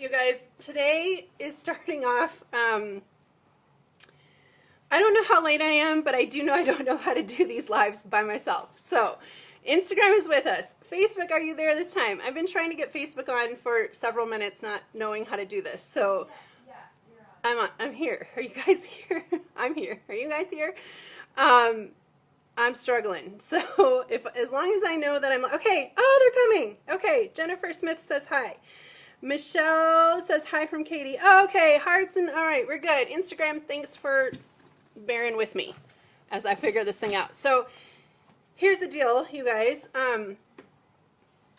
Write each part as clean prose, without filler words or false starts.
you guys. Today is starting off, I don't know how late I am, but I do know I don't know how to do these lives by myself. So Instagram is with us. Facebook, are you there this time? I've been trying to get Facebook on for several minutes, not knowing how to do this. So I'm here. Are you guys here? I'm here. Are you guys here? I'm struggling. So as long as I know that I'm okay. Oh, they're coming. Okay. Jennifer Smith says hi. Michelle says hi from Katie. Oh, okay. Hearts and all right. We're good. Instagram, thanks for bearing with me as I figure this thing out. So here's the deal, you guys. I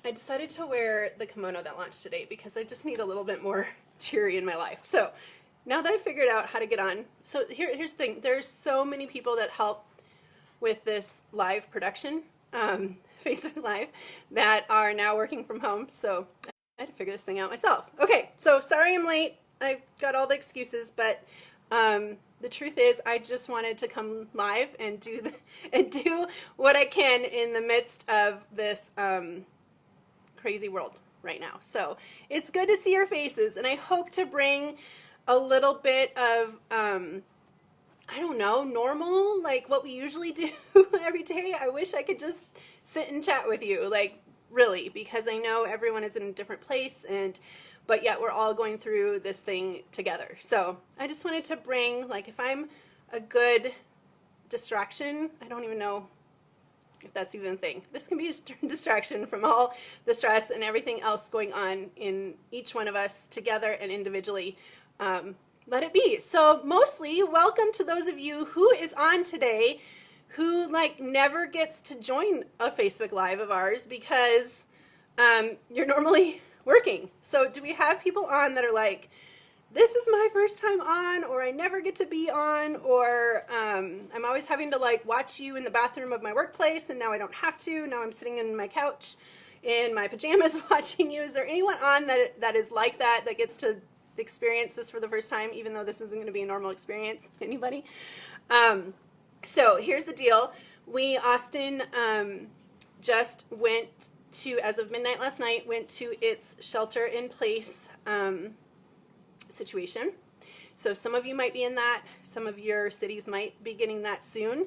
decided to wear the kimono that launched today because I just need a little bit more cheery in my life. So now that I figured out how to get on, so here's the thing. There's so many people that help with this live production, Facebook Live, that are now working from home. So I had to figure this thing out myself. Okay, so sorry I'm late. I've got all the excuses, but the truth is I just wanted to come live and do what I can in the midst of this crazy world right now. So it's good to see your faces, and I hope to bring a little bit of I don't know, normal, like what we usually do every day. I wish I could just sit and chat with you, like really, because I know everyone is in a different place, but yet we're all going through this thing together. So I just wanted to bring, like, if I'm a good distraction, I don't even know if that's even a thing. This can be a distraction from all the stress and everything else going on in each one of us together and individually. Let it be. So mostly welcome to those of you who is on today who like never gets to join a Facebook Live of ours because you're normally working. So do we have people on that are like, this is my first time on, or I never get to be on, or I'm always having to like watch you in the bathroom of my workplace and now I don't have to. Now I'm sitting in my couch in my pajamas watching you. Is there anyone on that is like that gets to experience this for the first time, even though this isn't going to be a normal experience? Anybody? So here's the deal. Austin just went to, as of midnight last night, went to its shelter in place situation. So some of you might be in that. Some of your cities might be getting that soon.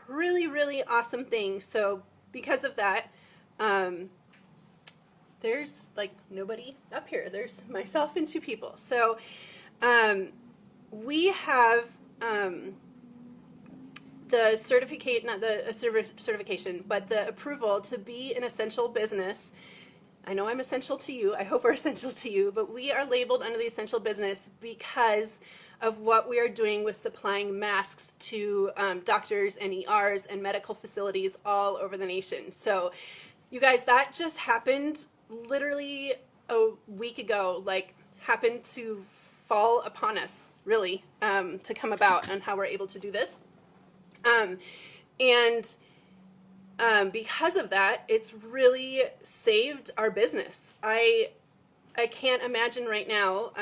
Really, really awesome thing. So because of that, there's like nobody up here. There's myself and two people. So we have the certificate, not the certification, but the approval to be an essential business. I know I'm essential to you. I hope we're essential to you, but we are labeled under the essential business because of what we are doing with supplying masks to doctors and ERs and medical facilities all over the nation. So you guys, that just happened literally a week ago, like happened to fall upon us, really, to come about on how we're able to do this. Because of that, it's really saved our business. I can't imagine right now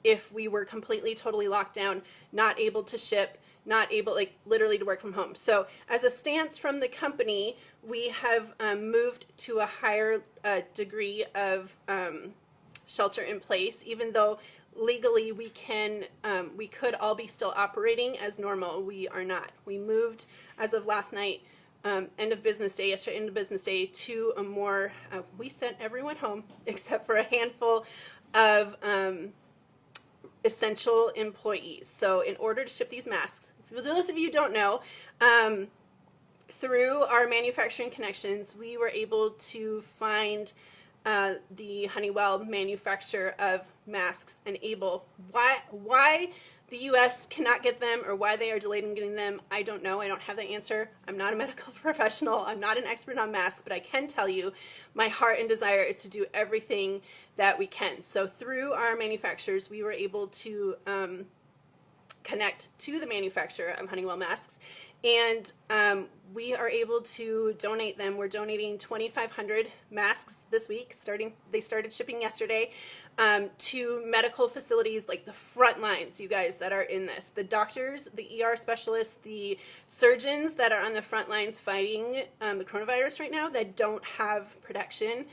if we were completely, totally locked down, not able to ship, not able, like, literally to work from home. So as a stance from the company, we have moved to a higher degree of shelter in place, even though legally we could all be still operating as normal. We are not. We moved as of last night, end of business day, yesterday end of business day, to a more, we sent everyone home except for a handful of essential employees. So in order to ship these masks, for those of you who don't know, through our manufacturing connections, we were able to find the Honeywell manufacturer of masks and why the U.S. cannot get them or why they are delayed in getting them, I don't know. I don't have the answer. I'm not a medical professional. I'm not an expert on masks, but I can tell you my heart and desire is to do everything that we can. So through our manufacturers, we were able to connect to the manufacturer of Honeywell masks, and we are able to donate them. We're donating 2,500 masks this week. They started shipping yesterday to medical facilities, like the front lines, you guys, that are in this. The doctors, the ER specialists, the surgeons that are on the front lines fighting the coronavirus right now that don't have protection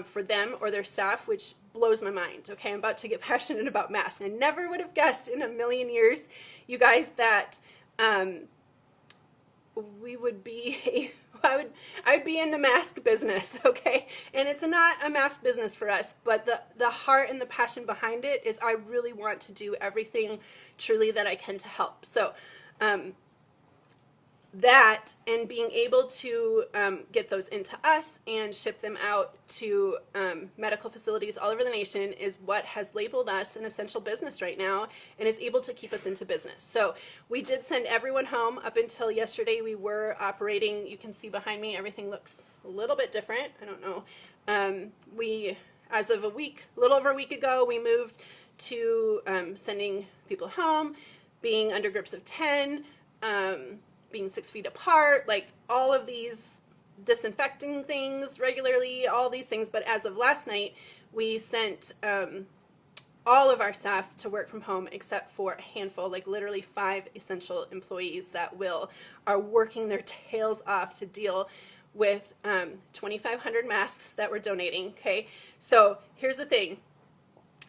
for them or their staff, which blows my mind. Okay, I'm about to get passionate about masks. I never would have guessed in a million years, you guys, that we would be I'd be in the mask business, okay? And it's not a mask business for us, but the heart and the passion behind it is I really want to do everything truly that I can to help. So that and being able to get those into us and ship them out to medical facilities all over the nation is what has labeled us an essential business right now and is able to keep us into business. So we did send everyone home. Up until yesterday, we were operating. You can see behind me, everything looks a little bit different. I don't know. We, as of a little over a week ago, we moved to sending people home, being under groups of 10, being 6 feet apart, like all of these disinfecting things regularly, all these things. But as of last night, we sent all of our staff to work from home except for a handful, like literally 5 essential employees that are working their tails off to deal with 2,500 masks that we're donating. Okay, so here's the thing.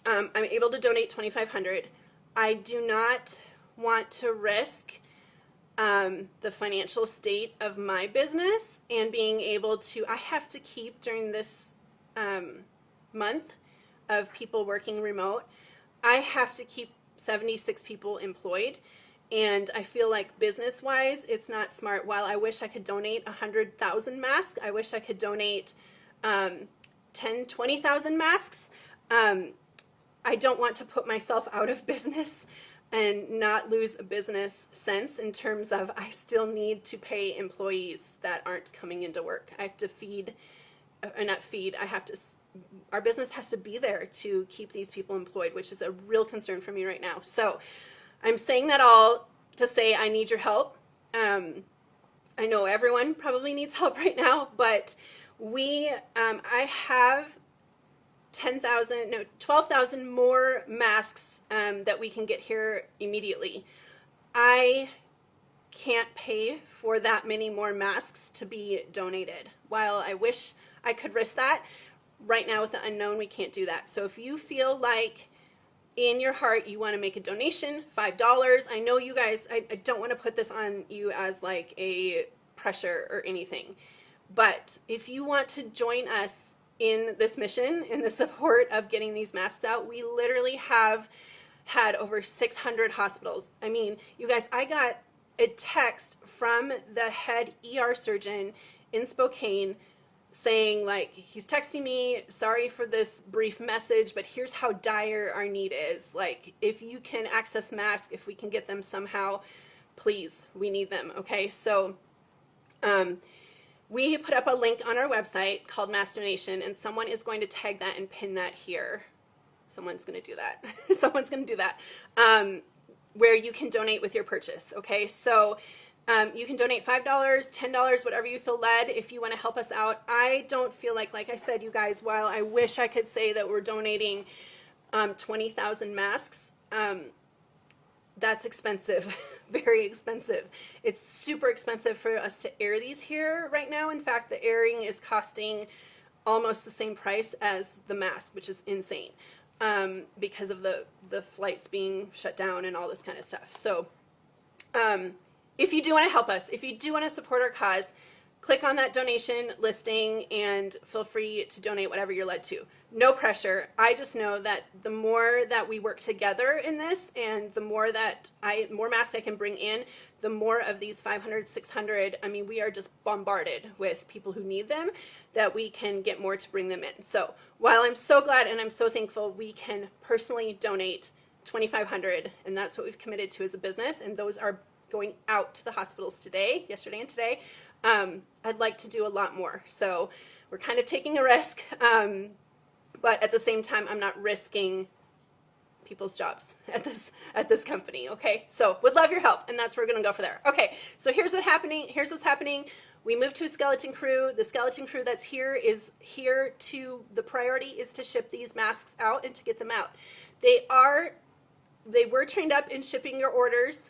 I'm able to donate 2,500. I do not want to risk the financial state of my business and being able to, I have to keep during this month of people working remote, I have to keep 76 people employed. And I feel like business-wise, it's not smart. While I wish I could donate 100,000 masks, I wish I could donate 10, 20,000 masks. I don't want to put myself out of business and not lose a business sense in terms of I still need to pay employees that aren't coming into work. I have to our business has to be there to keep these people employed, which is a real concern for me right now. So I'm saying that all to say I need your help. I know everyone probably needs help right now, but I have 12,000 more masks that we can get here immediately. I can't pay for that many more masks to be donated. While I wish I could risk that, right now with the unknown, we can't do that. So if you feel like in your heart you want to make a donation, $5, I know you guys, I don't want to put this on you as like a pressure or anything, but if you want to join us in this mission, in the support of getting these masks out, we literally have had over 600 hospitals. I mean, you guys, I got a text from the head ER surgeon in Spokane saying, like, he's texting me, sorry for this brief message, but here's how dire our need is. Like, if you can access masks, if we can get them somehow, please, we need them, okay? So, we put up a link on our website called Mass Donation, and someone is going to tag that and pin that here. Someone's going to do that. Someone's going to do that. Where you can donate with your purchase, okay? So you can donate $5, $10, whatever you feel led if you want to help us out. I don't feel like I said, you guys, while I wish I could say that we're donating 20,000 masks, that's expensive, very expensive. It's super expensive for us to air these here right now. In fact, the airing is costing almost the same price as the mask, which is insane because of the flights being shut down and all this kind of stuff. So if you do want to help us, if you do want to support our cause, click on that donation listing and feel free to donate whatever you're led to. No pressure. I just know that the more that we work together in this and the more that more masks I can bring in, the more of these 500, 600, I mean, we are just bombarded with people who need them, that we can get more to bring them in. So while I'm so glad and I'm so thankful we can personally donate 2,500, and that's what we've committed to as a business, and those are going out to the hospitals today, yesterday and today, I'd like to do a lot more. So we're kind of taking a risk, but at the same time, I'm not risking people's jobs at this company, okay? So would love your help, and that's where we're gonna go for there. Okay, so here's what's happening. We moved to a skeleton crew. The skeleton crew that's here is here the priority is to ship these masks out and to get them out. They were trained up in shipping your orders.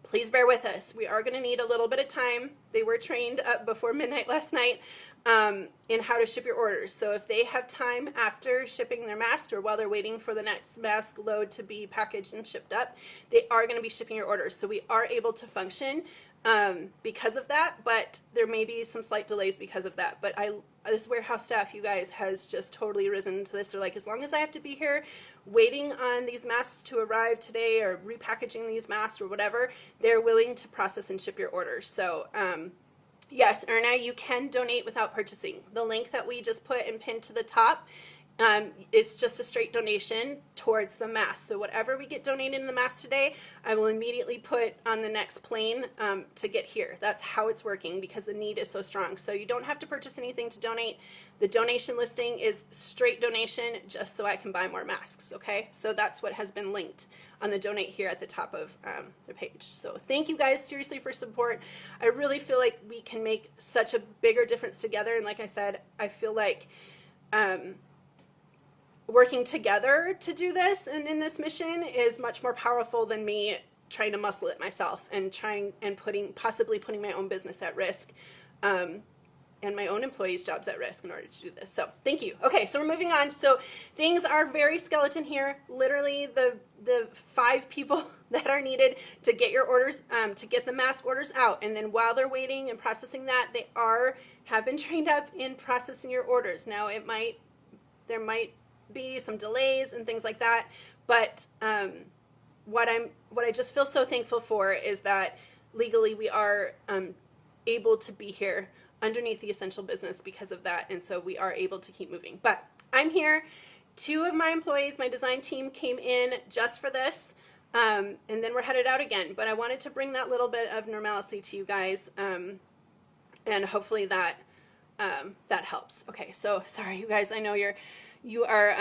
Please bear with us. We are going to need a little bit of time. They were trained up before midnight last night. in how to ship your orders. So if they have time after shipping their mask or while they're waiting for the next mask load to be packaged and shipped up, they are going to be shipping your orders. So we are able to function because of that, but there may be some slight delays because of that. But this warehouse staff, you guys, has just totally risen to this. They're like, as long as I have to be here waiting on these masks to arrive today or repackaging these masks or whatever, they're willing to process and ship your orders. So yes, Erna, you can donate without purchasing. The link that we just put and pinned to the top is just a straight donation towards the mask. So whatever we get donated in the mask today, I will immediately put on the next plane to get here. That's how it's working because the need is so strong. So you don't have to purchase anything to donate. The donation listing is straight donation just so I can buy more masks, okay? So that's what has been linked on the donate here at the top of the page. So thank you guys seriously for support. I really feel like we can make such a bigger difference together. And like I said, I feel like working together to do this and in this mission is much more powerful than me trying to muscle it myself and possibly putting my own business at risk and my own employees' jobs at risk in order to do this. So thank you. Okay, so we're moving on. So things are very skeleton here. Literally the 5 people that are needed to get your orders, to get the mask orders out. And then while they're waiting and processing that, they have been trained up in processing your orders. Now there might be some delays and things like that, but what I just feel so thankful for is that legally we are able to be here underneath the essential business because of that, and so we are able to keep moving. But I'm here. 2 of my employees, my design team, came in just for this, and then we're headed out again. But I wanted to bring that little bit of normalcy to you guys, and hopefully that that helps. Okay, so sorry you guys, I know you are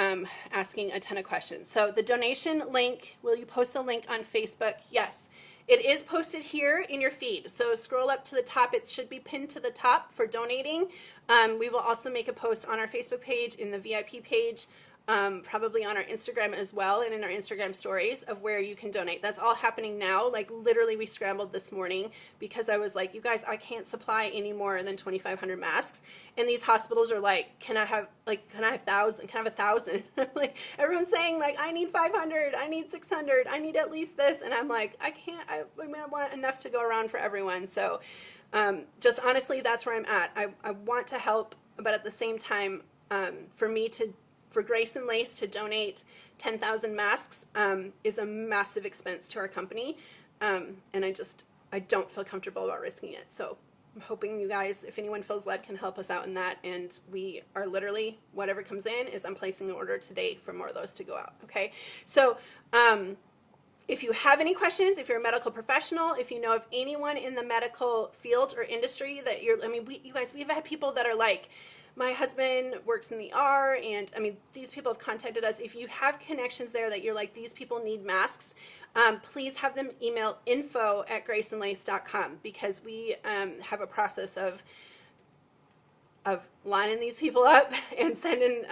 asking a ton of questions. So the donation link, will you post the link on Facebook? Yes, it is posted here in your feed. So scroll up to the top. It should be pinned to the top for donating. We will also make a post on our Facebook page, in the VIP page, probably on our Instagram as well, and in our Instagram stories of where you can donate. That's all happening now. Like literally we scrambled this morning because I was like, you guys, I can't supply any more than 2,500 masks. And these hospitals are like, can I have 1,000? Can I have 1,000? Like everyone's saying like, I need 500, I need 600, I need at least this. And I'm like, I can't, I want enough to go around for everyone. So just honestly, that's where I'm at. I want to help, but at the same time, for Grace and Lace to donate 10,000 masks is a massive expense to our company, and I don't feel comfortable about risking it. So I'm hoping you guys, if anyone feels led, can help us out in that, and we are literally, whatever comes in is I'm placing an order today for more of those to go out, okay? So if you have any questions, if you're a medical professional, if you know of anyone in the medical field or industry that you guys, we've had people that are like, my husband works in the ER, and these people have contacted us. If you have connections there that you're like, these people need masks, please have them email info@graceandlace.com, because we have a process of lining these people up and sending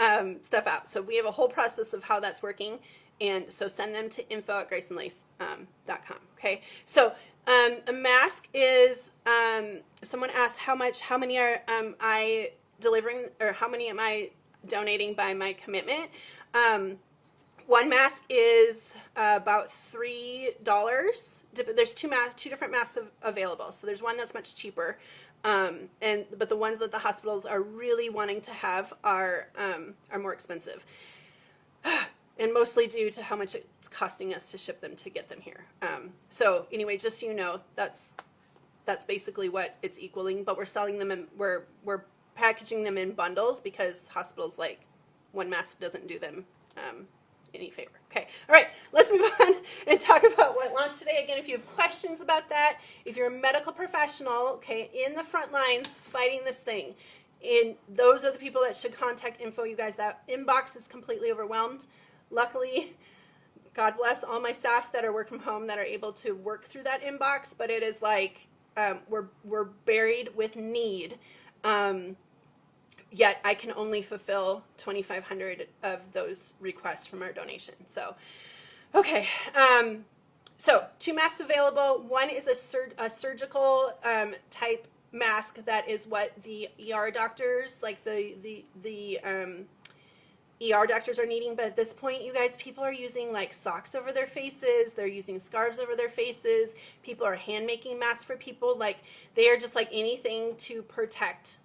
stuff out. So we have a whole process of how that's working, and so send them to info@graceandlace.com. Okay, so a mask is, someone asked how many are I delivering, or how many am I donating by my commitment? One mask is about $3. There's two different masks available. So there's one that's much cheaper, but the ones that the hospitals are really wanting to have are more expensive, and mostly due to how much it's costing us to ship them to get them here. So anyway, just so you know, that's basically what it's equaling. But we're selling them, and we're packaging them in bundles because hospitals, like, one mask doesn't do them any favor. Okay, all right, let's move on and talk about what launched today. Again, if you have questions about that, if you're a medical professional, okay, in the front lines fighting this thing, those are the people that should contact info. You guys, that inbox is completely overwhelmed. Luckily, God bless all my staff that are work from home that are able to work through that inbox, but it is like we're buried with need. Yet I can only fulfill 2,500 of those requests from our donation. So, okay. So 2 masks available. One is a surgical type mask that is what the ER doctors, like the ER doctors are needing, but at this point, you guys, people are using like socks over their faces, they're using scarves over their faces, people are hand making masks for people, like they are just like anything to protect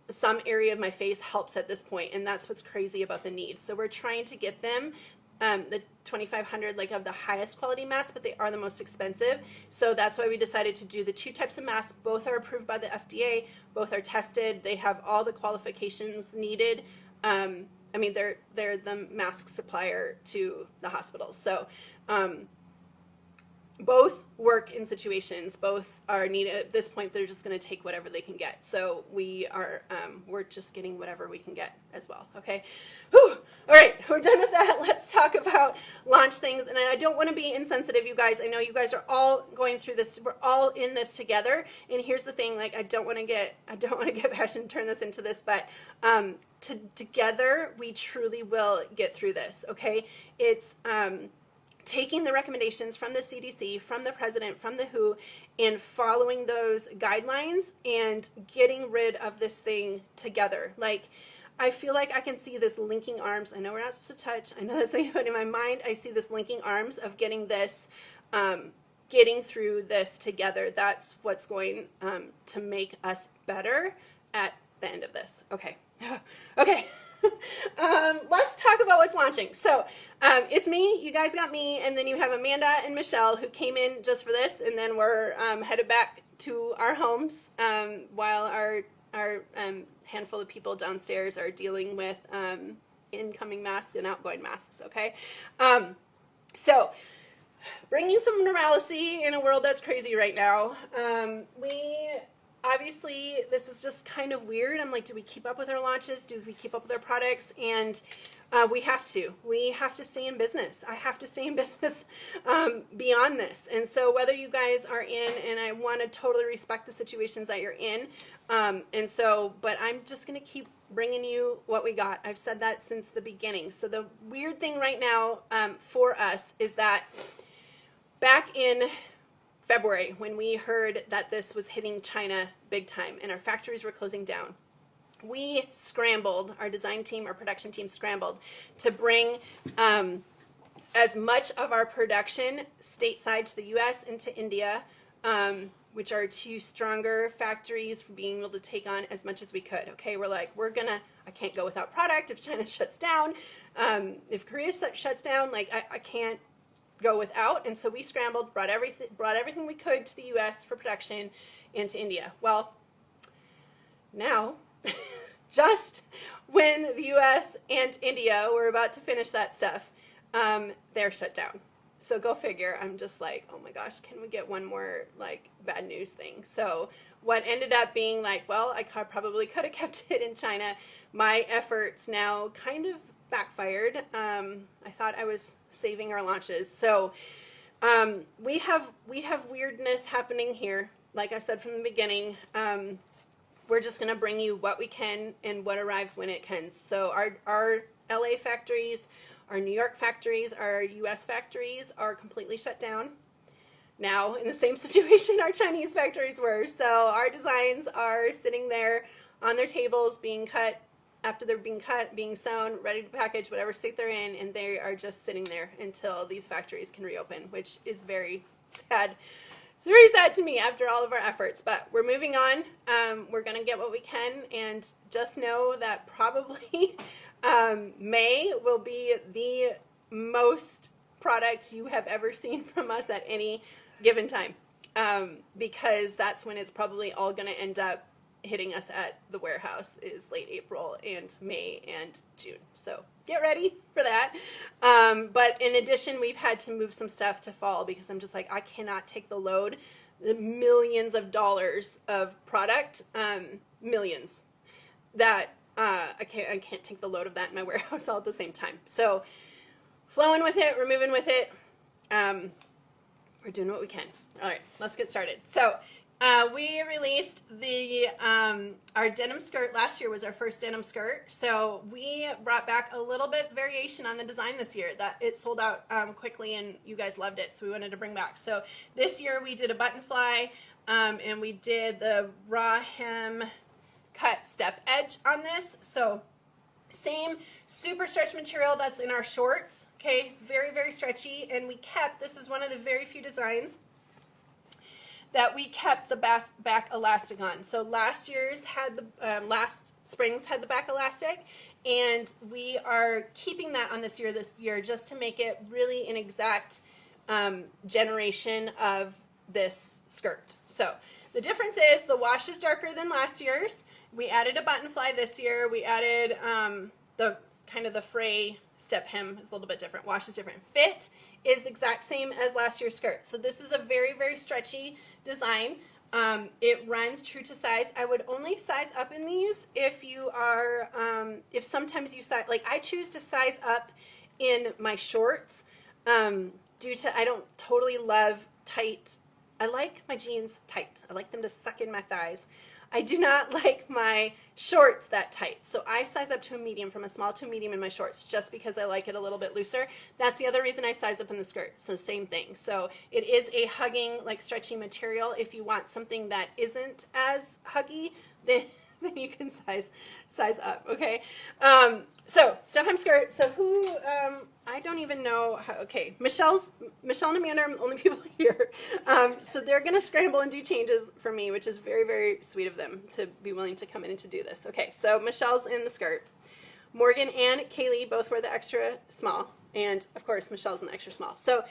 some area of my face helps at this point, and that's what's crazy about the need. So we're trying to get them the 2,500 like of the highest quality masks, but they are the most expensive. So that's why we decided to do the two types of masks. Both are approved by the FDA, both are tested, they have all the qualifications needed. I mean, they're the mask supplier to the hospitals. So both work in situations, both are needed. At this point, they're just going to take whatever they can get. So we're just getting whatever we can get as well. Okay. Whew. All right, we're done with that. Let's talk about launch things. And I don't want to be insensitive, you guys. I know you guys are all going through this. We're all in this together. And here's the thing: like, I don't want to get passionate and turn this into this, but together we truly will get through this. Okay, it's taking the recommendations from the CDC, from the president, from the WHO, and following those guidelines and getting rid of this thing together. Like, I feel like I can see this linking arms. I know we're not supposed to touch. I know that's something, but in my mind, I see this linking arms of getting this, getting through this together. That's what's going to make us better at the end of this. Okay. Okay. Let's talk about what's launching. So it's me, you guys got me, and then you have Amanda and Michelle who came in just for this, and then we're headed back to our homes while our handful of people downstairs are dealing with incoming masks and outgoing masks, okay? So bringing some normalcy in a world that's crazy right now. Obviously, this is just kind of weird. I'm like, do we keep up with our launches? Do we keep up with our products? And we have to. We have to stay in business. I have to stay in business beyond this. And so whether you guys are in, and I want to totally respect the situations that you're in, but I'm just going to keep bringing you what we got. I've said that since the beginning. So the weird thing right now for us is that back in February, when we heard that this was hitting China big time and our factories were closing down, we scrambled, our design team, our production team scrambled to bring as much of our production stateside to the US and to India, which are two stronger factories for being able to take on as much as we could. Okay, we're like, I can't go without product if China shuts down. If Korea shuts down, like I can't go without, and so we scrambled, brought everything we could to the US for production and to India. Well, now, just when the US and India were about to finish that stuff, they're shut down. So go figure. I'm just like, oh my gosh, can we get one more like bad news thing? So what ended up being like, well, I probably could have kept it in China. My efforts now kind of backfired. I thought I was saving our launches. So we have weirdness happening here. Like I said from the beginning, we're just going to bring you what we can and what arrives when it can. So our LA factories, our New York factories, our US factories are completely shut down. Now, in the same situation our Chinese factories were. So our designs are sitting there on their tables being cut, after they're being cut, being sewn, ready to package, whatever state they're in, and they are just sitting there until these factories can reopen, which is very sad. It's very sad to me after all of our efforts, but we're moving on. We're going to get what we can, and just know that probably May will be the most product you have ever seen from us at any given time, because that's when it's probably all going to end up hitting us at the warehouse is late April and May and June. So get ready for that. But in addition, we've had to move some stuff to fall because I'm just like, I cannot take the load, the millions of dollars of product, millions, that I can't take the load of that in my warehouse all at the same time. So flowing with it, we're moving with it. We're doing what we can. All right, let's get started. So we released our denim skirt. Last year was our first denim skirt. So we brought back a little bit variation on the design this year. That it sold out quickly and you guys loved it. So we wanted to bring back. So this year we did a button fly. and we did the raw hem cut step edge on this. So same super stretch material that's in our shorts, okay, very, very stretchy, and we kept, this is one of the very few designs that we kept the back elastic on. So last year's had the, last spring's had the back elastic, and we are keeping that on this year just to make it really an exact generation of this skirt. So the difference is the wash is darker than last year's. We added a button fly this year. We added the kind of the fray step hem is a little bit different. Wash is different. Fit is the exact same as last year's skirt. So this is a very, very stretchy design. It runs true to size. I would only size up in these if you are, if sometimes you size, like I choose to size up in my shorts due to, I don't totally love tight. I like my jeans tight. I like them to suck in my thighs. I do not like my shorts that tight. So I size up to a medium, from a small to a medium in my shorts, just because I like it a little bit looser. That's the other reason I size up in the skirt. So same thing. So it is a hugging, like stretchy material. If you want something that isn't as huggy, then you can size up, okay? So step hem skirt. So who, I don't even know how, okay, Michelle and Amanda are the only people here. So they're going to scramble and do changes for me, which is very, very sweet of them to be willing to come in and to do this. Okay, so Michelle's in the skirt. Morgan and Kaylee both wear the extra small. And, of course, Michelle's in the extra small. So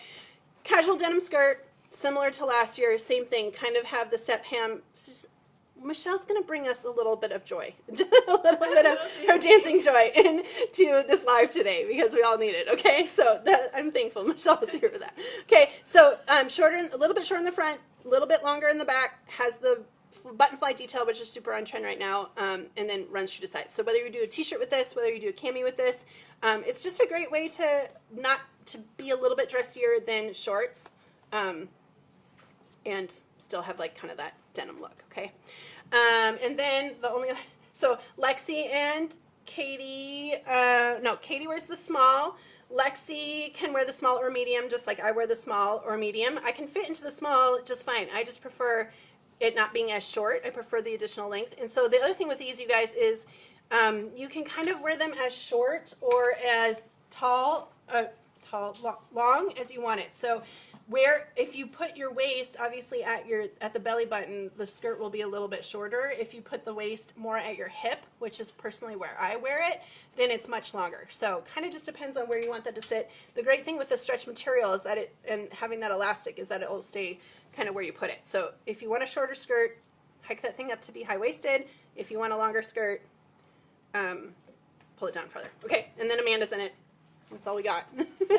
casual denim skirt, similar to last year, same thing, kind of have the step hem. Michelle's going to bring us a little bit of joy, a little bit of her dancing joy into this live today, because we all need it, okay? So I'm thankful Michelle is here for that. Okay, so shorter, a little bit shorter in the front, a little bit longer in the back, has the button fly detail, which is super on trend right now, and then runs true to size. So whether you do a t-shirt with this, whether you do a cami with this, it's just a great way to be a little bit dressier than shorts, and still have like kind of that denim look, okay? And then so Lexi and Katie, no, Katie wears the small. Lexi can wear the small or medium, just like I wear the small or medium. I can fit into the small just fine. I just prefer it not being as short. I prefer the additional length. And so the other thing with these, you guys, is you can kind of wear them as short or as long as you want it. So if you put your waist obviously at the belly button, the skirt will be a little bit shorter. If you put the waist more at your hip, which is personally where I wear it, then it's much longer. So kind of just depends on where you want that to sit. The great thing with the stretch material is that and having that elastic, is that it will stay kind of where you put it. So if you want a shorter skirt, hike that thing up to be high-waisted. If you want a longer skirt, pull it down further. Okay, and then Amanda's in it. That's all we got.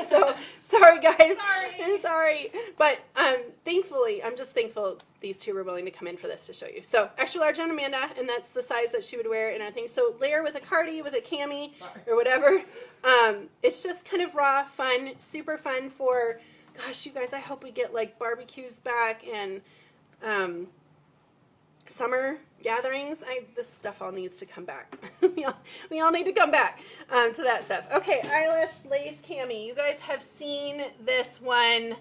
So sorry guys. Sorry. But thankfully, I'm just thankful these two were willing to come in for this to show you. So extra large on Amanda, and that's the size that she would wear and everything. So layer with a cardi, with a cami, or whatever. It's just kind of raw, fun, super fun for, gosh, you guys, I hope we get like barbecues back and summer gatherings. This stuff all needs to come back. we all need to come back to that stuff. Okay, eyelash lace cami. You guys have seen this one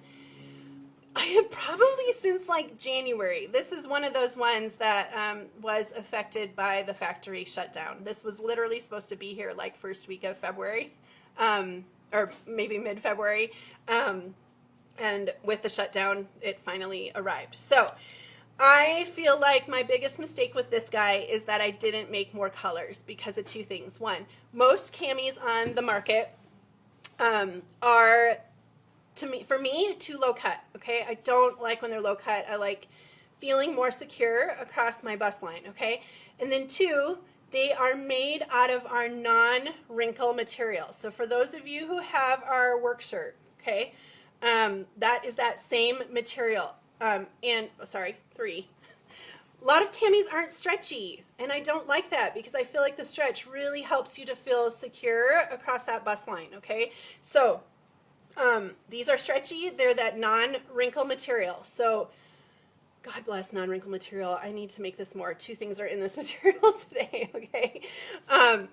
probably since like January. This is one of those ones that was affected by the factory shutdown. This was literally supposed to be here like first week of February, or maybe mid-February, and with the shutdown, it finally arrived. So I feel like my biggest mistake with this guy is that I didn't make more colors because of two things. One, most camis on the market are, for me, too low cut, okay? I don't like when they're low cut. I like feeling more secure across my bust line, okay? And then two, they are made out of our non-wrinkle material. So for those of you who have our work shirt, okay, that is that same material. Three. A lot of camis aren't stretchy, and I don't like that because I feel like the stretch really helps you to feel secure across that bust line, okay? So these are stretchy. They're that non-wrinkle material. So God bless non-wrinkle material. I need to make this more. Two things are in this material today, okay? And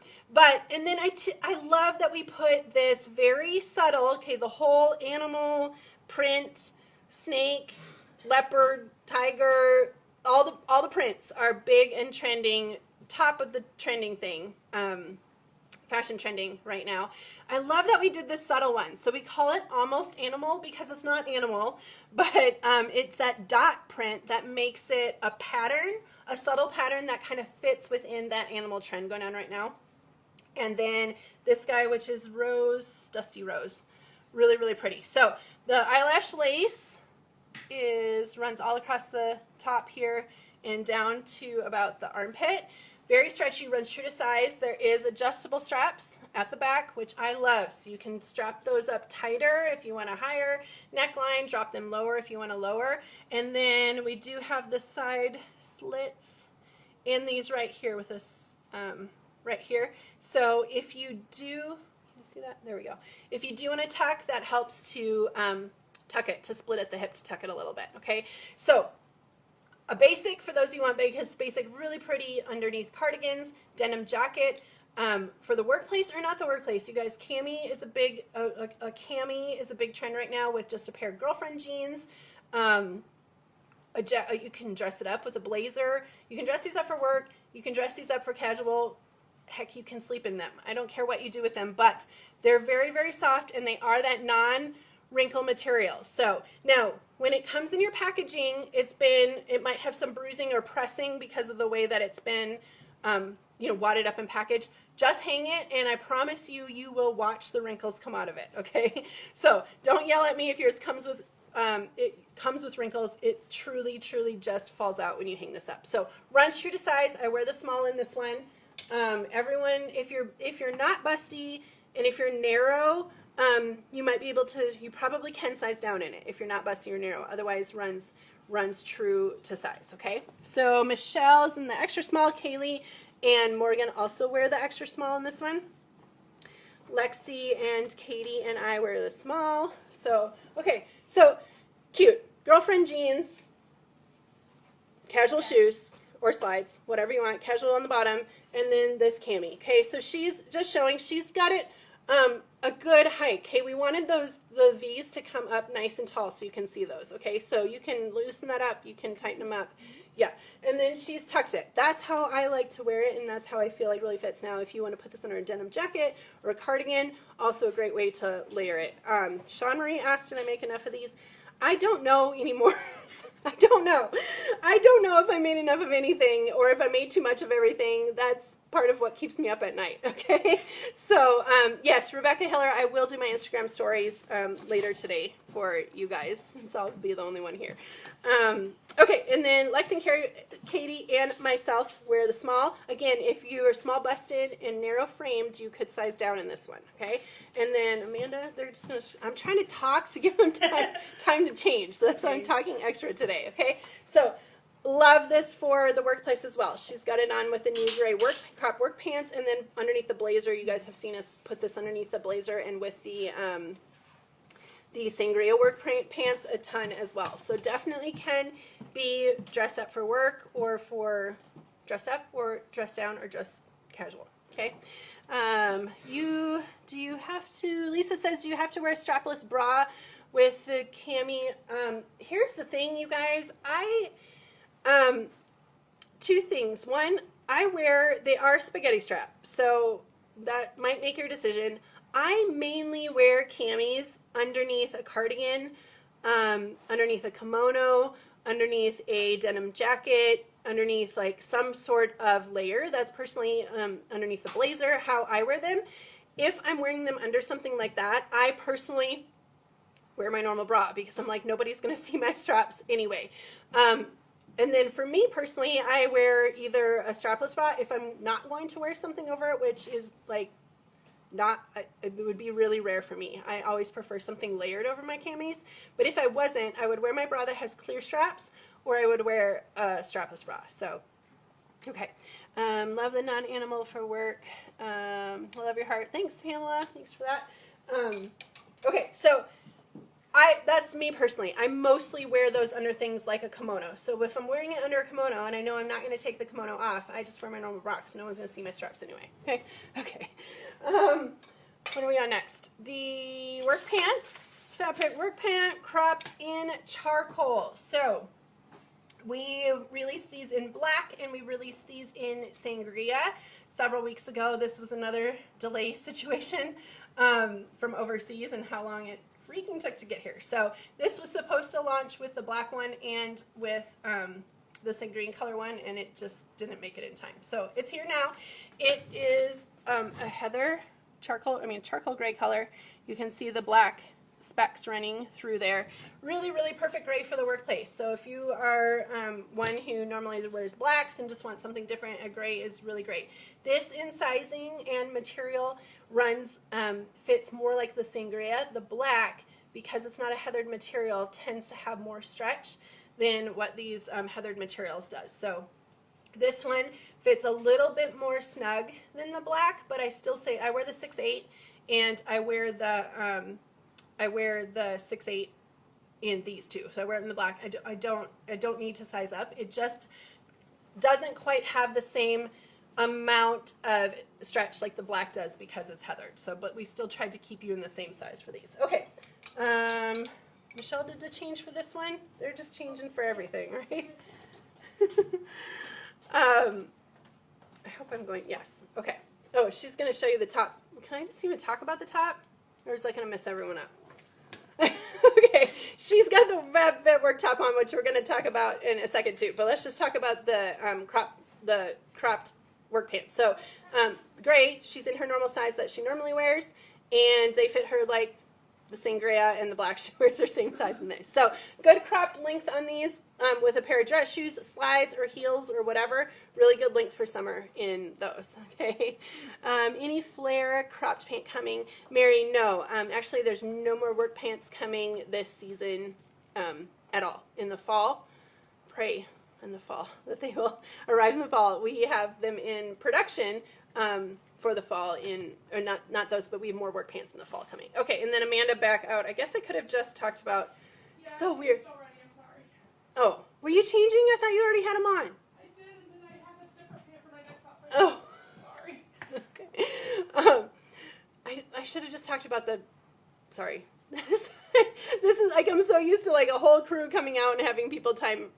then I love that we put this very subtle, okay, the whole animal print, snake, leopard, tiger, all the prints are big and trending, top of the trending thing, fashion trending right now. I love that we did this subtle one. So we call it almost animal because it's not animal, but it's that dot print that makes it a pattern, a subtle pattern that kind of fits within that animal trend going on right now. And then this guy, which is rose, dusty rose, really, really pretty. So the eyelash lace runs all across the top here and down to about the armpit. Very stretchy, runs true to size. There is adjustable straps at the back, which I love. So you can strap those up tighter if you want a higher neckline, drop them lower if you want a lower. And then we do have the side slits in these right here with this right here. So if you do, can you see that? There we go. If you do want to tuck, that helps to tuck it, to split at the hip, to tuck it a little bit, okay? So a basic, for those who want basic, really pretty underneath cardigans, denim jacket. For the workplace or not the workplace, you guys, Cami is a big, a Cami is a big trend right now with just a pair of girlfriend jeans. You can dress it up with a blazer. You can dress these up for work. You can dress these up for casual. Heck, you can sleep in them. I don't care what you do with them, but they're very, very soft, and they are that non-wrinkle material. So now, when it comes in your packaging, it might have some bruising or pressing because of the way that it's been, wadded up and packaged. Just hang it, and I promise you, you will watch the wrinkles come out of it. Okay, so don't yell at me if yours comes with wrinkles. It truly, truly just falls out when you hang this up. So runs true to size. I wear the small in this one. Everyone, if you're not busty and if you're narrow, you might be able to, you probably can size down in it if you're not busty or narrow. Otherwise, runs true to size, okay? So Michelle's in the extra small. Kaylee and Morgan also wear the extra small in this one. Lexi and Katie and I wear the small. So, okay, so cute. Girlfriend jeans, casual shoes or slides, whatever you want, casual on the bottom, and then this Cami. Okay, so she's just showing, she's got it a good height. Okay, we wanted the V's to come up nice and tall so you can see those. Okay, so you can loosen that up, you can tighten them up. Yeah, and then she's tucked it. That's how I like to wear it, and that's how I feel like really fits. Now, if you want to put this under a denim jacket or a cardigan, also a great way to layer it. Sean Marie asked, did I make enough of these? I don't know anymore. I don't know. I don't know if I made enough of anything or if I made too much of everything. That's part of what keeps me up at night, okay? So, yes, Rebecca Hiller, I will do my Instagram stories later today for you guys, since I'll be the only one here. Okay, and then Lex and Katie and myself wear the small. Again, if you are small busted and narrow framed, you could size down in this one, okay? And then Amanda, they're just going to, I'm trying to talk to give them time to change, so that's why I'm talking extra today, okay? So, love this for the workplace as well. She's got it on with the new gray crop work pants, and then underneath the blazer, you guys have seen us put this underneath the blazer and with the sangria work pants a ton as well. So definitely can be dressed up for work or for dressed up or dressed down or just casual, okay? Lisa says, do you have to wear a strapless bra with the Cami? Here's the thing, you guys. Two things. One, they are spaghetti strap, so that might make your decision. I mainly wear camis underneath a cardigan, underneath a kimono, underneath a denim jacket, underneath like some sort of layer. That's personally underneath the blazer, how I wear them. If I'm wearing them under something like that, I personally wear my normal bra because I'm like, nobody's going to see my straps anyway. And then for me personally, I wear either a strapless bra if I'm not going to wear something over it, which is like it would be really rare for me. I always prefer something layered over my camis. But if I wasn't, I would wear my bra that has clear straps, or I would wear a strapless bra. So, okay. Love the non-animal for work. I love your heart. Thanks, Pamela. Thanks for that. Okay, so that's me personally. I mostly wear those under things like a kimono. So if I'm wearing it under a kimono and I know I'm not going to take the kimono off, I just wear my normal bra so no one's going to see my straps anyway. Okay. Okay. What are we on next? The work pants fabric work pant, cropped in charcoal. So we released these in black and we released these in sangria several weeks ago. This was another delay situation from overseas and how long it freaking took to get here. So this was supposed to launch with the black one and with the green color one, and it just didn't make it in time. So it's here now. It is a heather charcoal gray color. You can see the black specks running through there. Really, really perfect gray for the workplace. So if you are one who normally wears blacks and just wants something different, a gray is really great. This in sizing and material runs, fits more like the sangria. The black, because it's not a heathered material, tends to have more stretch than what these heathered materials does. So this one fits a little bit more snug than the black, but I still say I wear the 6'8", and I wear the 6'8" in these two. So I wear it in the black. I don't need to size up. It just doesn't quite have the same amount of stretch like the black does because it's heathered. So, but we still tried to keep you in the same size for these. Okay. Michelle did the change for this one. They're just changing for everything, right? I hope I'm going, yes. Okay. Oh, she's going to show you the top. Can I just even talk about the top? Or is that going to mess everyone up? Okay. She's got the vet work top on, which we're going to talk about in a second too. But let's just talk about the cropped work pants. So gray, she's in her normal size that she normally wears, and they fit her like the sangria, and the black she wears are same size in this. So good cropped length on these with a pair of dress shoes, slides, or heels, or whatever. Really good length for summer in those. Okay. Any flare cropped pant coming? Mary, no. Actually, there's no more work pants coming this season at all. In the fall, pray in the fall that they will arrive in the fall. We have them in production for the fall or not those, but we have more work pants in the fall coming. Okay, and then Amanda back out. I guess I could have just talked about, so weird. Already, I'm sorry. Oh, were you changing? I thought you already had them on. I did, and then I had a different pant for my next outfit. Oh. Sorry. Okay. I should have just talked about sorry. This is like, I'm so used to like a whole crew coming out and having people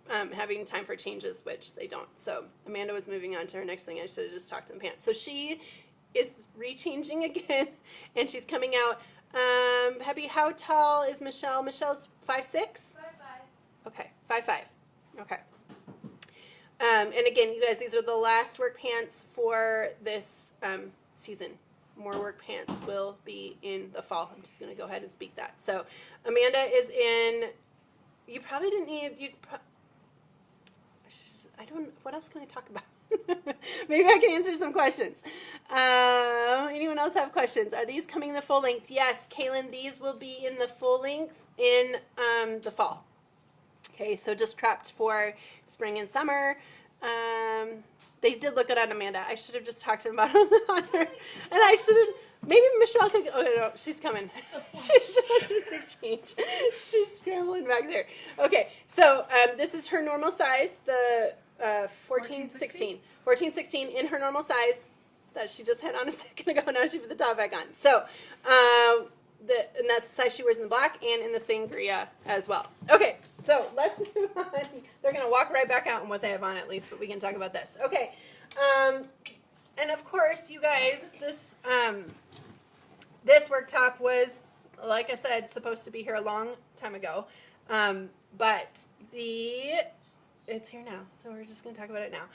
having time for changes, which they don't. So Amanda was moving on to her next thing. I should have just talked to the pants. So she is rechanging again, and she's coming out. Happy, how tall is Michelle? Michelle's 5'6"? 5'5". Okay, 5'5". Okay. And again, you guys, these are the last work pants for this season. More work pants will be in the fall. I'm just going to go ahead and speak that. So Amanda is in, you probably didn't need, what else can I talk about? Maybe I can answer some questions. Anyone else have questions? Are these coming the full length? Yes, Kaylin, these will be in the full length in the fall. Okay, so just cropped for spring and summer. They did look good on Amanda. I should have just talked to them about it on her. And I should have, maybe Michelle could, oh no, she's coming. She's doing the change. She's scrambling back there. Okay, so this is her normal size, the 14-16. 14-16 in her normal size that she just had on a second ago. Now she put the top back on. So, and that's the size she wears in the black and in the sangria as well. Okay, so let's move on. They're going to walk right back out in what they have on at least, but we can talk about this. Okay, and of course, you guys, this work top was, like I said, supposed to be here a long time ago, but it's here now, so we're just going to talk about it now.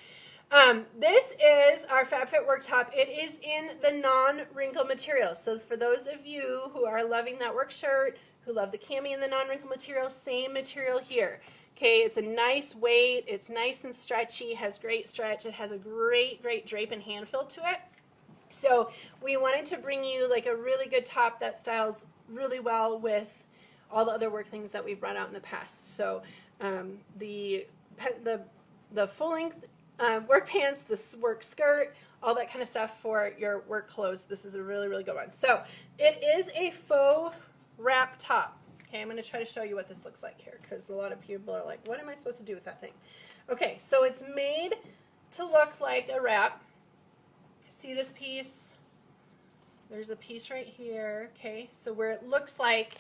This is our FabFit work top. It is in the non-wrinkle material. So for those of you who are loving that work shirt, who love the cami in the non-wrinkle material, same material here. Okay, it's a nice weight. It's nice and stretchy, has great stretch. It has a great, great drape and hand feel to it. So we wanted to bring you like a really good top that styles really well with all the other work things that we've brought out in the past. So the full length work pants, the work skirt, all that kind of stuff for your work clothes. This is a really, really good one. So it is a faux wrap top. Okay, I'm going to try to show you what this looks like here because a lot of people are like, what am I supposed to do with that thing? Okay, so it's made to look like a wrap. See this piece? There's a piece right here. Okay, so where it looks like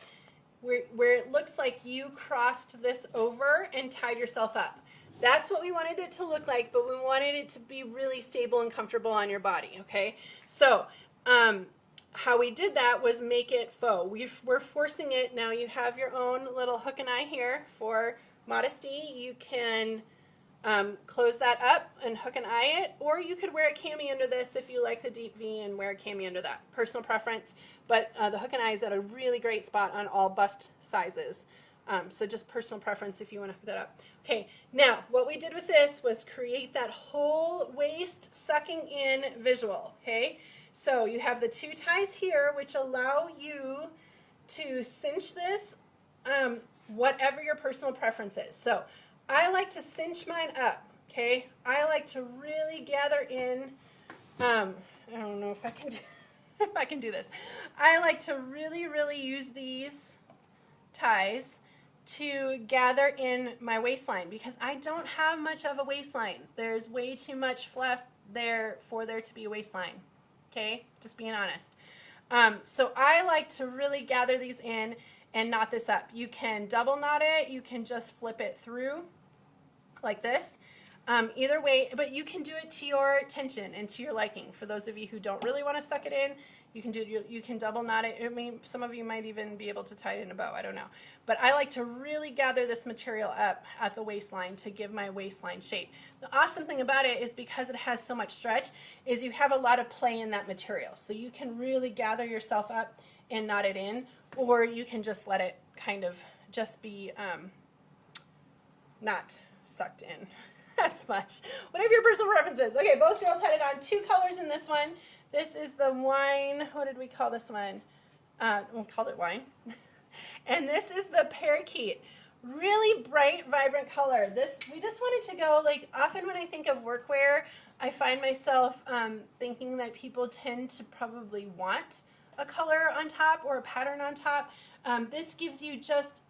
where it looks like you crossed this over and tied yourself up. That's what we wanted it to look like, but we wanted it to be really stable and comfortable on your body, okay? So how we did that was make it faux. We're forcing it. Now you have your own little hook and eye here for modesty. You can close that up and hook and eye it, or you could wear a cami under this if you like the deep V and wear a cami under that. Personal preference, but the hook and eye is at a really great spot on all bust sizes. So just personal preference if you want to hook that up. Okay, now what we did with this was create that whole waist sucking in visual, okay? So you have the 2 ties here which allow you to cinch this whatever your personal preference is. So I like to cinch mine up, okay? I like to really gather in, I don't know if I can do, if I can do this. I like to really, really use these ties to gather in my waistline because I don't have much of a waistline. There's way too much fluff there for there to be a waistline, okay? Just being honest. So I like to really gather these in and knot this up. You can double knot it, you can just flip it through like this. Either way, but you can do it to your tension and to your liking. For those of you who don't really want to suck it in, you can you can double knot it. I mean, some of you might even be able to tie it in a bow, I don't know. But I like to really gather this material up at the waistline to give my waistline shape. The awesome thing about it is because it has so much stretch is you have a lot of play in that material. So you can really gather yourself up and knot it in, or you can just let it kind of just be not sucked in as much. Whatever your personal preference is. Okay, both girls had it on 2 colors in this one. This is the wine, what did we call this one? We called it wine. And this is the Parakeet. Really bright, vibrant color. This, we just wanted to go, like, often when I think of workwear, I find myself thinking that people tend to probably want a color on top or a pattern on top. This gives you just,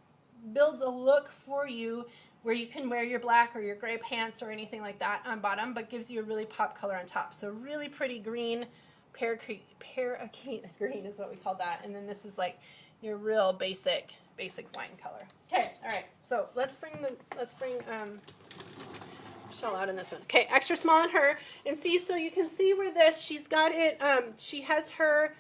builds a look for you where you can wear your black or your gray pants or anything like that on bottom, but gives you a really pop color on top. So really pretty green, parakeet green is what we call that. And then this is like your real basic wine color. Okay, all right. So let's bring Michelle out in this one. Okay, extra small on her. And see, so you can see where this, she's got it, she has her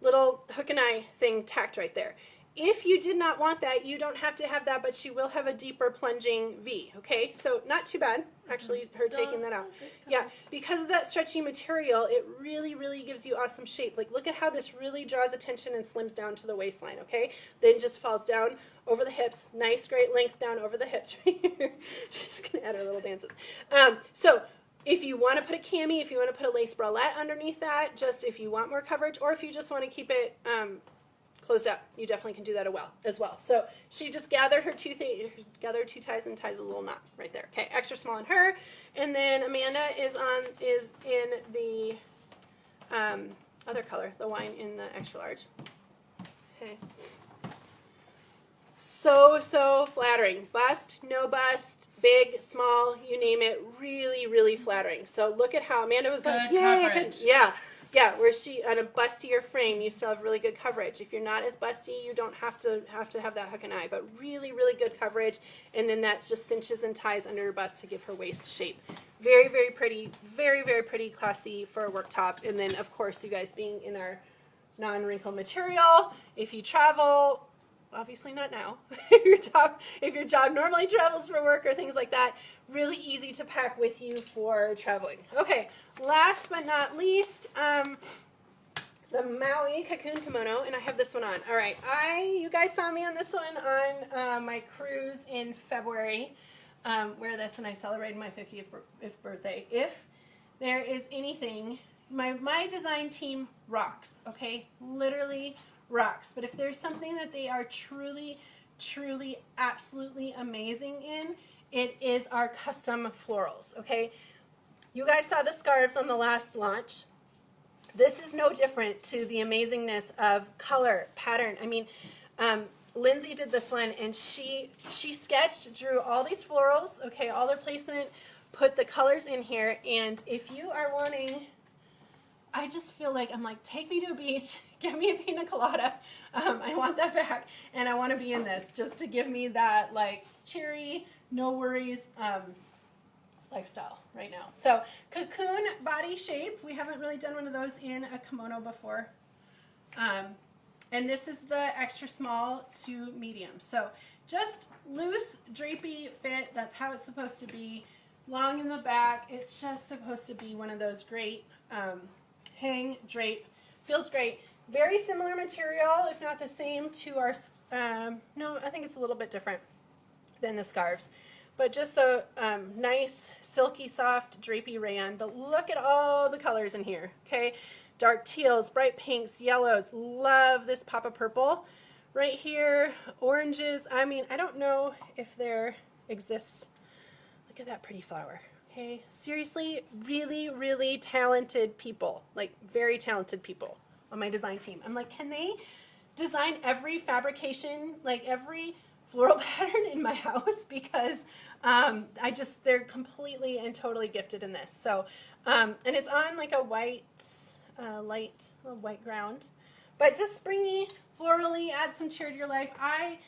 little hook and eye thing tacked right there. If you did not want that, you don't have to have that, but she will have a deeper plunging V, okay? So not too bad, actually, her taking that out. Yeah, because of that stretchy material, it really, really gives you awesome shape. Like, look at how this really draws attention and slims down to the waistline, okay? Then just falls down over the hips. Nice, great length down over the hips right here. She's going to add her little dances. So if you want to put a cami, if you want to put a lace bralette underneath that, just if you want more coverage, or if you just want to keep it closed up, you definitely can do that as well. So she just gathered her 2 ties and ties a little knot right there. Okay, extra small on her, and then Amanda is in the other color, the wine in the extra large. Okay. So flattering. Bust, no bust, big, small, you name it. Really, really flattering. So look at how Amanda was like, yay, yeah, where she, on a bustier frame, you still have really good coverage. If you're not as busty, you don't have to have that hook and eye, but really, really good coverage. And then that just cinches and ties under her bust to give her waist shape. Very, very pretty, very, very pretty, classy for a work top. And then, of course, you guys being in our non-wrinkle material, if you travel, obviously not now, if your job normally travels for work or things like that, really easy to pack with you for traveling. Okay, last but not least, the Maui Cocoon Kimono, and I have this one on. All right, you guys saw me on this one on my cruise in February. Wear this, and I celebrated my 50th birthday. If there is anything, my design team rocks, okay? Literally rocks. But if there's something that they are truly, truly, absolutely amazing in, it is our custom florals, okay? You guys saw the scarves on the last launch. This is no different to the amazingness of color, pattern. I mean, Lindsay did this one, and she sketched, drew all these florals, okay, all their placement, put the colors in here, and if you are wanting, I just feel like, I'm like, take me to a beach, Get me a pina colada. I want that back, and I want to be in this just to give me that like cheery, no worries lifestyle right now. So Cocoon body shape. We haven't really done one of those in a kimono before. And this is the extra small to medium. So just loose, drapey fit. That's how it's supposed to be. Long in the back. It's just supposed to be one of those great hang, drape. Feels great. Very similar material, if not the same, to our, no, I think it's a little bit different than the scarves. But just the nice, silky, soft, drapey rayon. But look at all the colors in here, okay? Dark teals, bright pinks, yellows. Love this pop of purple right here. Oranges. I mean, I don't know if there exists. Look at that pretty flower. Okay, seriously, really, really talented people. Like, very talented people on my design team. I'm like, can they design every fabrication, like every floral pattern in my house? Because they're completely and totally gifted in this. So, and it's on like a white, light white ground, but just springy, florally, add some cheer to your life. I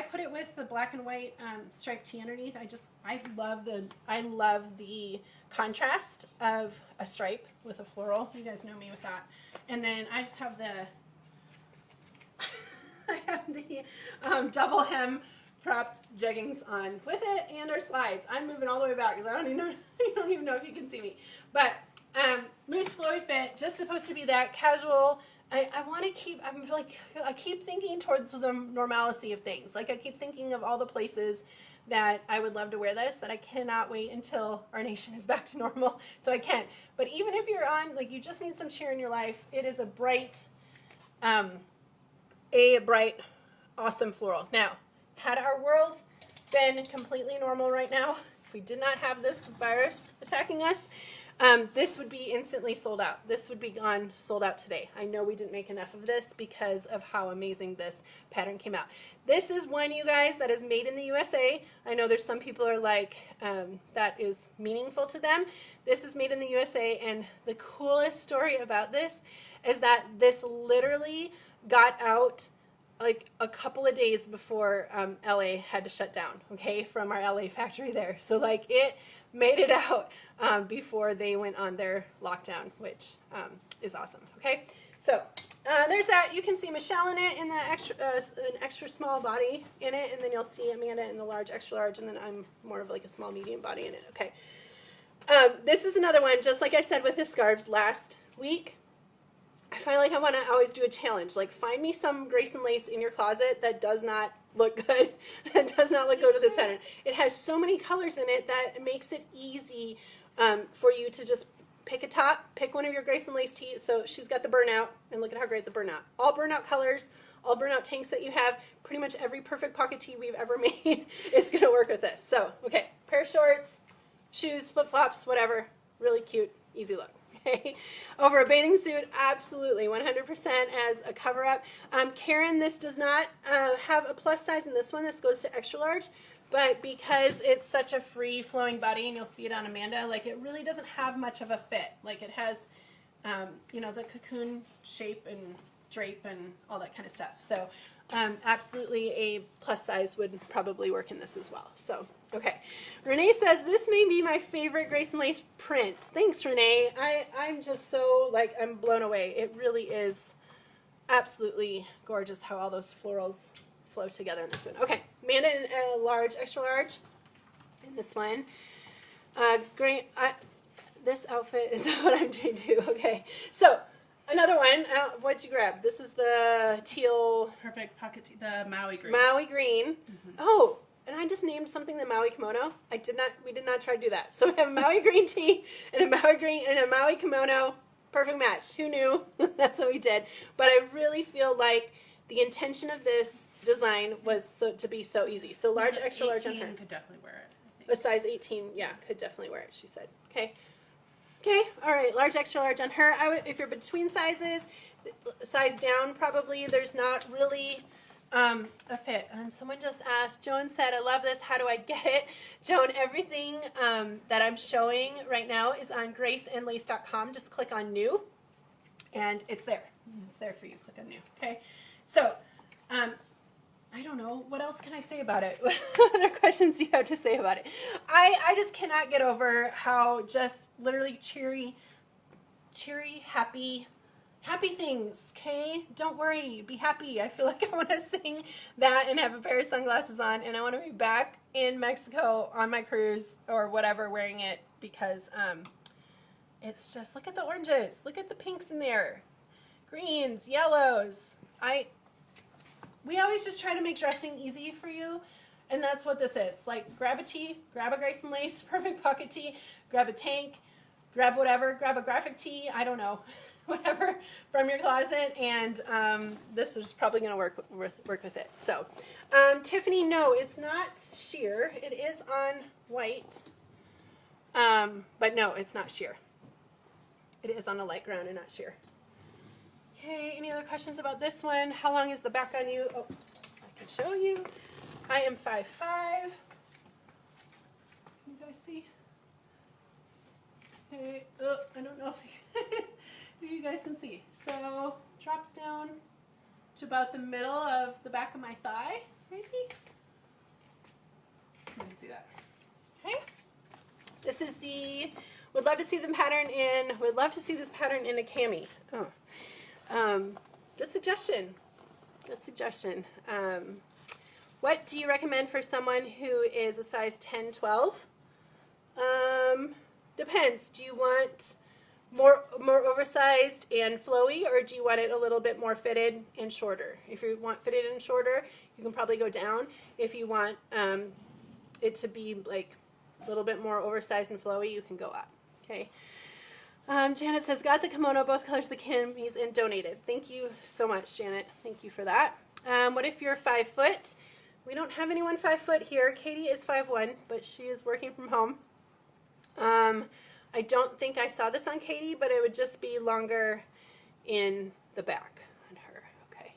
put it with the black and white striped tee underneath. I love the contrast of a stripe with a floral. You guys know me with that. And then I just have the double hem cropped jeggings on with it and our slides. I'm moving all the way back because I don't even know if you can see me. But loose flowy fit, just supposed to be that casual. I want to keep, I keep thinking towards the normalcy of things. Like I keep thinking of all the places that I would love to wear this, that I cannot wait until our nation is back to normal so I can. But even if you're on, like you just need some cheer in your life, it is a bright, awesome floral. Now, had our world been completely normal right now, if we did not have this virus attacking us, this would be instantly sold out. This would be gone, sold out today. I know we didn't make enough of this because of how amazing this pattern came out. This is one, you guys, that is made in the USA. I know there's some people are like, that is meaningful to them. This is made in the USA, and the coolest story about this is that this literally got out like a couple of days before LA had to shut down, okay, from our LA factory there. So like it made it out before they went on their lockdown, which is awesome, okay? So there's that. You can see Michelle in it in the an extra small body in it, and then you'll see Amanda in the large, extra large, and then I'm more of like a small, medium body in it, okay? This is another one, just like I said with the scarves last week. I find like I want to always do a challenge. Like find me some Grace and Lace in your closet that does not look good, that does not look good with this pattern. It has so many colors in it that it makes it easy for you to just pick a top, pick one of your Grace and Lace tees. So she's got the burnout, and look at how great the burnout. All burnout colors, all burnout tanks that you have, pretty much every perfect pocket tee we've ever made is going to work with this. So, okay, pair of shorts, shoes, flip-flops, whatever, really cute, easy look. Okay. Over a bathing suit, absolutely, 100% as a cover-up. Karen, this does not have a plus size in this one. This goes to extra large, but because it's such a free-flowing body, and you'll see it on Amanda, like it really doesn't have much of a fit. Like it has, you know, the cocoon shape and drape and all that kind of stuff. So absolutely a plus size would probably work in this as well. So, okay. Renee says, this may be my favorite Grace and Lace print. Thanks, Renee. I'm just so, like, I'm blown away. It really is absolutely gorgeous how all those florals flow together in this one. Okay, Amanda in large, extra large in this one. Great. This outfit is what I'm doing too. Okay, so another one. What'd you grab? This is the teal. Perfect pocket tee, the Maui green. Maui green. Mm-hmm. Oh, and I just named something the Maui kimono. We did not try to do that. So we have a Maui green tee and a Maui green and a Maui kimono. Perfect match. Who knew? That's what we did. But I really feel like the intention of this design was to be so easy. So large, extra large on her. Could definitely wear it, I think. A size 18, yeah, could definitely wear it, she said. Okay. Okay, all right, large, extra large on her. If you're between sizes, size down probably, there's not really a fit. And someone just asked, Joan said, I love this, how do I get it? Joan, everything that I'm showing right now is on graceandlace.com. Just click on new, And it's there. It's there for you. Click on new. Okay. So, I don't know. What else can I say about it? What other questions do you have to say about it? I just cannot get over how just literally cheery, happy things, okay? Don't worry. Be happy. I feel like I want to sing that and have a pair of sunglasses on, and I want to be back in Mexico on my cruise or whatever wearing it because it's just, look at the oranges. Look at the pinks in there. Greens, yellows. We always just try to make dressing easy for you, and that's what this is. Like, grab a tee, grab a Grace and Lace Perfect Pocket Tee, grab a tank, grab whatever, grab a graphic tee, I don't know, whatever from your closet, and this is probably going to work with it. So, Tiffany, no, it's not sheer. It is on white, but no, it's not sheer. It is on a light ground and not sheer. Okay, any other questions about this one? How long is the back on you? Oh, I can show you. I am 5'5". Can you guys see? Okay, oh, I don't know if you guys can see. So, drops down to about the middle of the back of my thigh, maybe? You can see that. Okay. This is would love to see this pattern in a cami. Oh. Good suggestion. Good suggestion. What do you recommend for someone who is a size 10, 12? Depends. Do you want more oversized and flowy, or do you want it a little bit more fitted and shorter? If you want fitted and shorter, you can probably go down. If you want it to be like a little bit more oversized and flowy, you can go up. Okay. Janet says, got the kimono, both colors of the camis, and donated. Thank you so much, Janet. Thank you for that. What if you're 5 foot? We don't have anyone 5 foot here. Katie is 5'1", but she is working from home. I don't think I saw this on Katie, but it would just be longer in the back on her. Okay.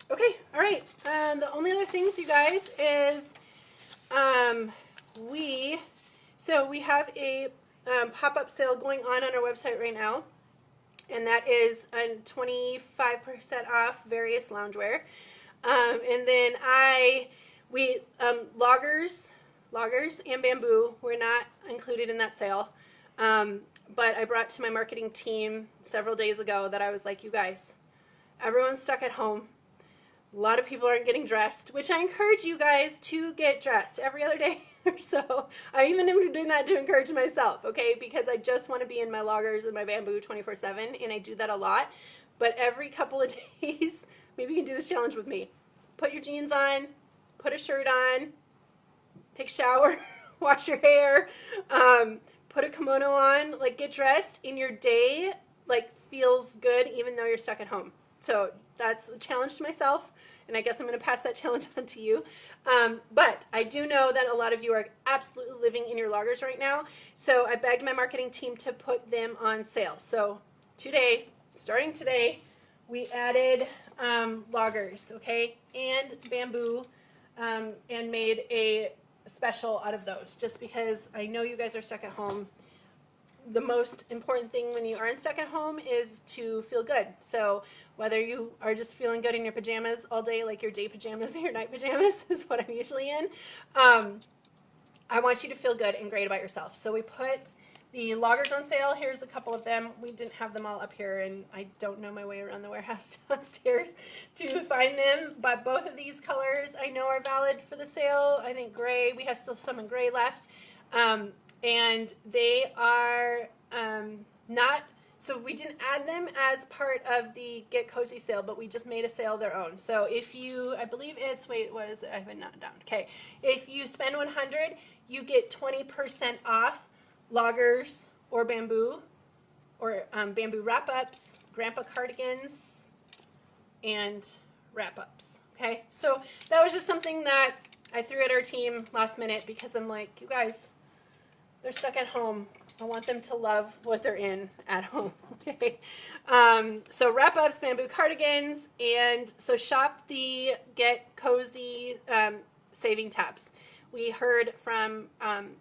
Okay, all right. The only other things, you guys, is we have a pop-up sale going on our website right now, and that is a 25% off various loungewear. And then loggers and bamboo were not included in that sale. But I brought to my marketing team several days ago that I was like, you guys, everyone's stuck at home. A lot of people aren't getting dressed, which I encourage you guys to get dressed every other day or so. I even am doing that to encourage myself, okay, because I just want to be in my loggers and my bamboo 24/7, and I do that a lot. But every couple of days, maybe you can do this challenge with me. Put your jeans on, put a shirt on, take a shower, wash your hair, put a kimono on, like get dressed, and your day like feels good even though you're stuck at home. So that's a challenge to myself, and I guess I'm going to pass that challenge on to you. But I do know that a lot of you are absolutely living in your loggers right now, so I begged my marketing team to put them on sale. So starting today, we added loggers, okay, and bamboo, and made a special out of those, just because I know you guys are stuck at home. The most important thing when you aren't stuck at home is to feel good. So whether you are just feeling good in your pajamas all day, like your day pajamas or your night pajamas is what I'm usually in, I want you to feel good and great about yourself. So we put the loggers on sale. Here's a couple of them. We didn't have them all up here, and I don't know my way around the warehouse downstairs to find them, but both of these colors I know are valid for the sale. I think gray, we have still some in gray left. And they are not, so we didn't add them as part of the Get Cozy sale, but we just made a sale their own. So if you, I believe it's, wait, what is it? I have it not down. Okay. If you spend $100, you get 20% off loggers or bamboo wrap-ups, grandpa cardigans, and wrap-ups. Okay. So that was just something that I threw at our team last minute because I'm like, you guys, they're stuck at home. I want them to love what they're in at home. Okay. So wrap-ups, bamboo cardigans, and so shop the Get Cozy saving tabs. We heard from and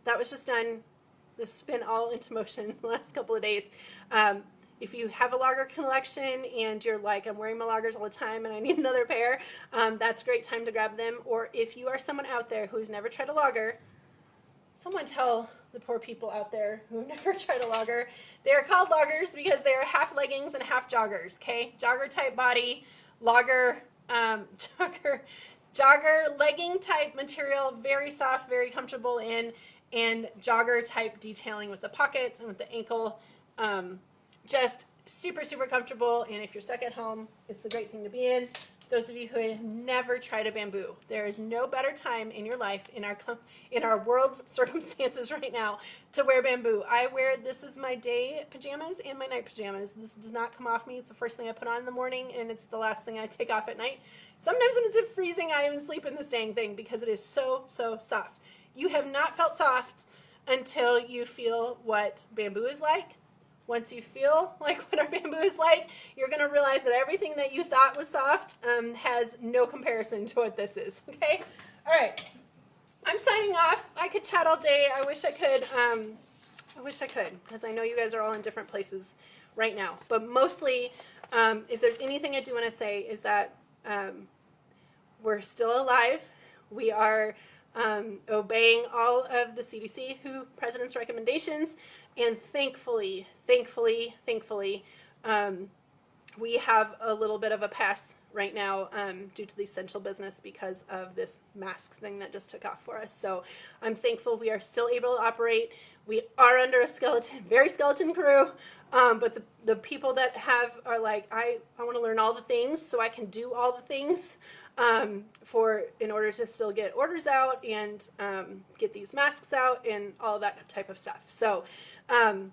that was just done This has been all into motion the last couple of days. If you have a logger collection and you're like, I'm wearing my loggers all the time and I need another pair, that's a great time to grab them. Or if you are someone out there who's never tried a logger, someone tell the poor people out there who've never tried a logger. They are called loggers because they are half leggings and half joggers, okay? Jogger type body, logger, jogger legging type material, very soft, very comfortable in, and jogger type detailing with the pockets and with the ankle. Just super, super comfortable, and if you're stuck at home, it's a great thing to be in. Those of you who have never tried a bamboo, there is no better time in your life, in our world's circumstances right now, to wear bamboo. I wear, this is my day pajamas and my night pajamas. This does not come off me. It's the first thing I put on in the morning, and it's the last thing I take off at night. Sometimes when it's freezing, I even sleep in this dang thing because it is so, so soft. You have not felt soft until you feel what bamboo is like. Once you feel like what our bamboo is like, you're going to realize that everything that you thought was soft has no comparison to what this is, okay? All right. I'm signing off. I could chat all day. I wish I could, because I know you guys are all in different places right now. But mostly, if there's anything I do want to say is that we're still alive. We are obeying all of the CDC, WHO, President's recommendations, and thankfully, we have a little bit of a pass right now due to the essential business because of this mask thing that just took off for us. So I'm thankful we are still able to operate. We are under a very skeleton crew, but the people that are like, I want to learn all the things so I can do all the things in order to still get orders out and get these masks out and all that type of stuff. So I'm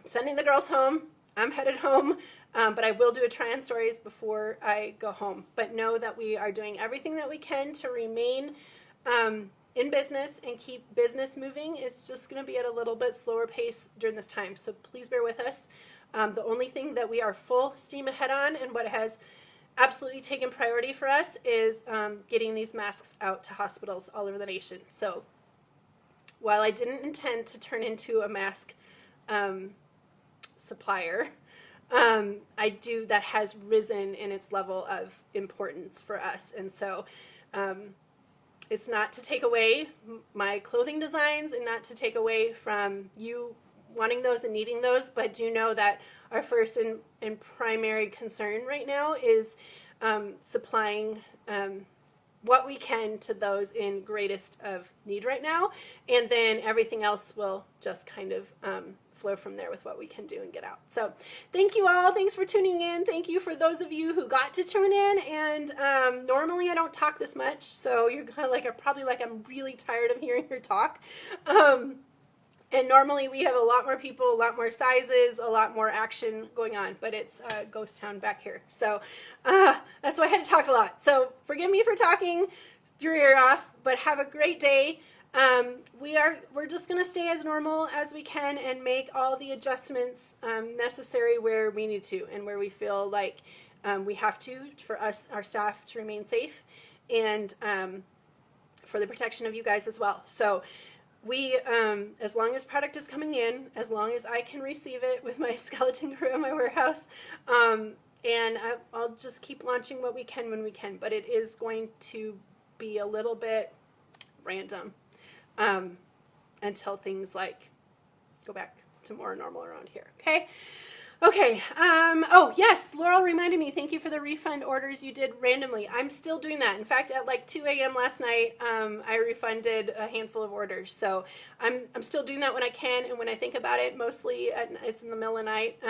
sending the girls home. I'm headed home, but I will do a try on stories before I go home. But know that we are doing everything that we can to remain in business and keep business moving. It's just going to be at a little bit slower pace during this time. So please bear with us. The only thing that we are full steam ahead on and what has absolutely taken priority for us is getting these masks out to hospitals all over the nation. So while I didn't intend to turn into a mask supplier, that has risen in its level of importance for us. And so it's not to take away my clothing designs and not to take away from you wanting those and needing those, but do know that our first and primary concern right now is supplying what we can to those in greatest of need right now, and then everything else will just kind of flow from there with what we can do and get out. So thank you all. Thanks for tuning in. Thank you for those of you who got to tune in. And normally I don't talk this much, so you're kind of like, I'm really tired of hearing her talk. And normally we have a lot more people, a lot more sizes, a lot more action going on, but it's ghost town back here. So that's why I had to talk a lot. So forgive me for talking your ear off, but have a great day. We're just going to stay as normal as we can and make all the adjustments necessary where we need to and where we feel like we have to for us, our staff, to remain safe and for the protection of you guys as well. So we, as long as product is coming in, as long as I can receive it with my skeleton crew in my warehouse, and I'll just keep launching what we can when we can, but it is going to be a little bit random until things like go back to more normal around here, okay? Okay, oh yes, Laurel reminded me, thank you for the refund orders you did randomly. I'm still doing that. In fact, at like 2 a.m. last night, I refunded a handful of orders. So I'm still doing that when I can and when I think about it. Mostly it's in the middle of the night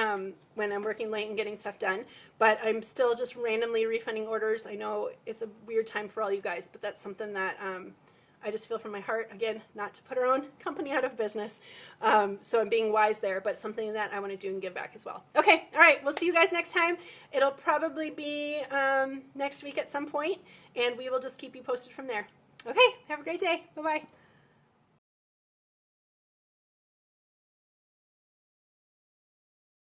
when I'm working late and getting stuff done. But I'm still just randomly refunding orders. I know it's a weird time for all you guys, but that's something that I just feel from my heart, again, not to put our own company out of business. So I'm being wise there, but something that I want to do and give back as well. Okay, all right, we'll see you guys next time. It'll probably be next week at some point, and we will just keep you posted from there. Okay, have a great day. Bye-bye.